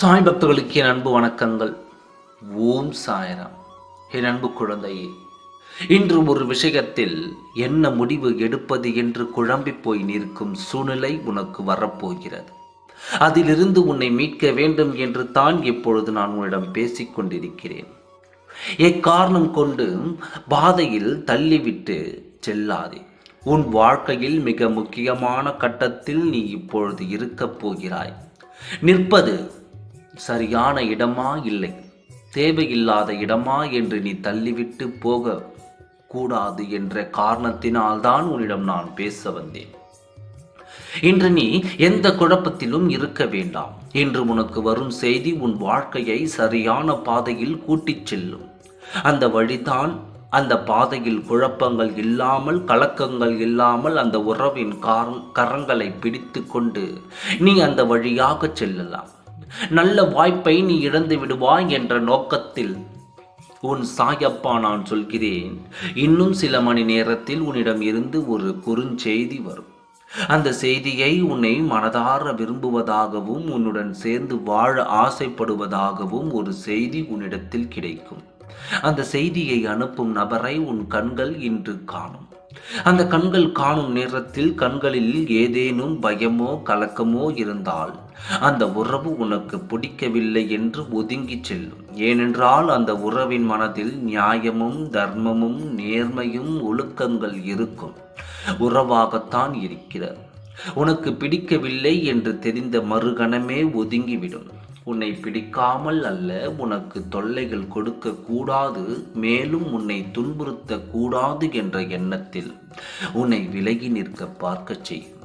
சாய் பக்தர்களுக்கு என் அன்பு வணக்கங்கள். ஓம் சாய்ராம். என் அன்பு குழந்தையே, இன்று ஒரு விஷயத்தில் என்ன முடிவு எடுப்பது என்று குழம்பி போய் நிற்கும் சூழ்நிலை உனக்கு வரப்போகிறது. அதிலிருந்து உன்னை மீட்க வேண்டும் என்று தான் இப்பொழுது நான் உன்னிடம் பேசிக் கொண்டிருக்கிறேன். எக்காரணம் கொண்டு பாதையில் தள்ளிவிட்டு செல்லாதே. உன் வாழ்க்கையில் மிக முக்கியமான கட்டத்தில் நீ இப்பொழுது இருக்கப் போகிறாய். நிற்பது சரியான இடமா இல்லை தேவையில்லாத இடமா என்று நீ தள்ளிவிட்டு போக கூடாது என்ற காரணத்தினால்தான் உன்னிடம் நான் பேச வந்தேன். இன்று நீ எந்த குழப்பத்திலும் இருக்க வேண்டாம். இன்று உனக்கு வரும் செய்தி உன் வாழ்க்கையை சரியான பாதையில் கூட்டிச் செல்லும். அந்த வழிதான். அந்த பாதையில் குழப்பங்கள் இல்லாமல், கலக்கங்கள் இல்லாமல் அந்த உறவின் கரங்களை பிடித்து கொண்டு நீ அந்த வழியாக செல்லலாம். நல்ல வாய்ப்பை நீ இழந்து விடுவாய் என்ற நோக்கத்தில் உன் சாயப்பா நான் சொல்கிறேன். இன்னும் சில மணி நேரத்தில் உன்னிடம் இருந்து ஒரு குறுஞ்செய்தி வரும். அந்த செய்தியை உன்னை மனதார விரும்புவதாகவும் உன்னுடன் சேர்ந்து வாழ ஆசைப்படுவதாகவும் ஒரு செய்தி உன்னிடத்தில் கிடைக்கும். அந்த செய்தியை அனுப்பும் நபரை உன் கண்கள் இன்று காணும். அந்த கண்கள் காணும் நேரத்தில் கண்களில் ஏதேனும் பயமோ கலக்கமோ இருந்தால் அந்த உறவு உனக்கு பிடிக்கவில்லை என்று ஒதுங்கி செல்லும். ஏனென்றால் அந்த உறவின் மனதில் நியாயமும் தர்மமும் நேர்மையும் ஒழுக்கங்கள் இருக்கும் உறவாகத்தான் இருக்கிறது. உனக்கு பிடிக்கவில்லை என்று தெரிந்த மறுகணமே ஒதுங்கிவிடும். உன்னை பிடிக்காமல் அல்ல, உனக்கு தொல்லைகள் கொடுக்க கூடாது, மேலும் உன்னை துன்புறுத்த கூடாது என்ற எண்ணத்தில் உன்னை விலகி நிற்க பார்க்க செய்யும்.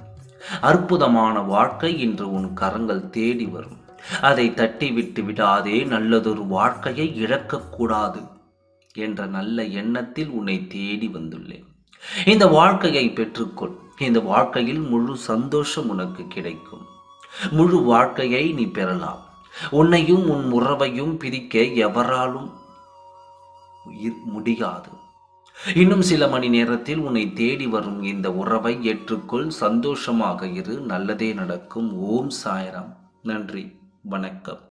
அற்புதமான வாழ்க்கை இன்று உன் கரங்கள் தேடி வரும். அதை தட்டி விட்டு விடாதே. நல்லதொரு வாழ்க்கையை இழக்கக்கூடாது என்ற நல்ல எண்ணத்தில் உன்னை தேடி வந்துள்ளேன். இந்த வாழ்க்கையை பெற்றுக்கொள். இந்த வாழ்க்கையில் முழு சந்தோஷம் உனக்கு கிடைக்கும். முழு வாழ்க்கையை நீ பெறலாம். உன்னையும் உன் உறவையும் பிரிக்க எவராலும் முடியாது. இன்னும் சில மணி நேரத்தில் உன்னை தேடி வரும் இந்த உறவை ஏற்றுக்கொள். சந்தோஷமாக இரு. நல்லதே நடக்கும். ஓம் சாய்ராம். நன்றி. வணக்கம்.